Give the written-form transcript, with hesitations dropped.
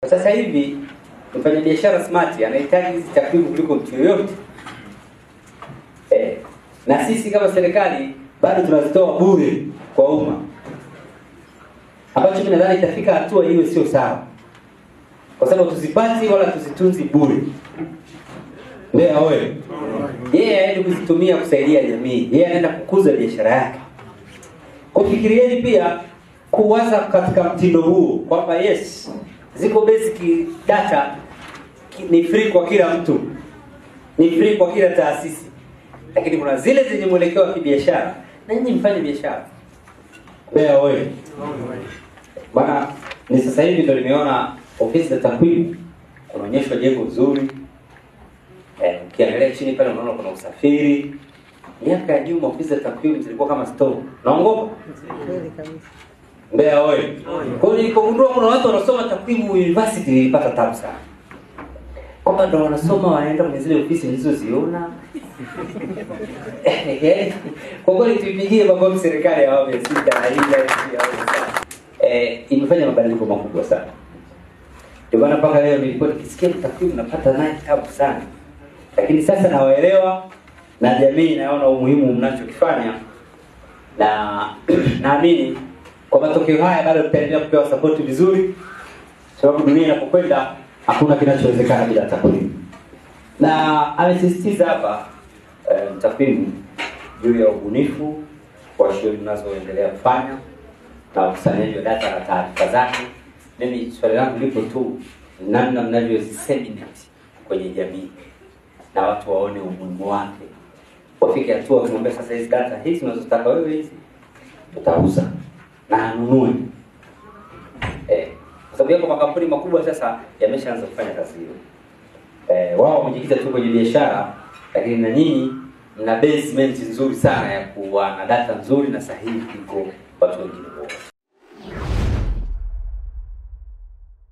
Sasa hivi mfanyabiashara smart anahitaji hizi takwimu kuliko mtu yoyote. Na sisi kama serikali bado tunazitoa bure kwa umma. Ambacho mimi nadhani itafika hatua hiyo sio sawa. Kwa sababu tuzipati wala tuzitunzi bure. Mbea wewe. Yeye aende kuzitumia kusaidia jamii. Yeye anaenda kukuza biashara yake. Kufikirieni pia kuwaza katika mtindo huu kwamba yes, ziko basic data ni free kwa kila mtu. Ni free kwa kila taasisi. Lakini kuna zile zenye mwelekeo wa kibiashara na nyinyi mfanye biashara. Mbea wewe. Bana, ni sasa hivi ndio nimeona ofisi za takwimu kunaonyeshwa jengo nzuri. Ukiangalia chini pale unaona kuna usafiri. Miaka ya nyuma ofisi za takwimu zilikuwa kama store. Naongopa? Kweli kabisa. Mbea wewe. Kwa hiyo nilipogundua kuna watu wanasoma takwimu university nilipata tabu sana. Kwamba ndio wanasoma wanaenda kwenye zile ofisi nilizoziona. Kwa kweli tuipigie makofi serikali ya awamu ya 6 na ile imefanya mabadiliko makubwa sana. Ndio maana mpaka leo nilikuwa nikisikia takwimu napata naye tabu sana. Lakini sasa nawaelewa na jamii inaona umuhimu mnachokifanya na naamini kwa matokeo haya bado tutaendelea kupewa support vizuri sababu dunia inapokwenda hakuna kinachowezekana bila takwimu. Na amesisitiza hapa takwimu juu ya ubunifu wa shughuli tunazoendelea kufanya na ukusanyaji wa data na taarifa zake. Mimi swali langu lipo tu namna mnavyoziseminet kwenye jamii na watu waone umuhimu wake. Wafike hatua kumwambia sasa hizi data hizi tunazotaka wewe hizi tutauza na anunue. Kwa sababu yako makampuni makubwa sasa yameshaanza kufanya kazi hiyo. Wao wamejikita tu kwenye biashara lakini na nyinyi mna basement nzuri sana ya kuwa na data nzuri na sahihi kuliko watu wengine.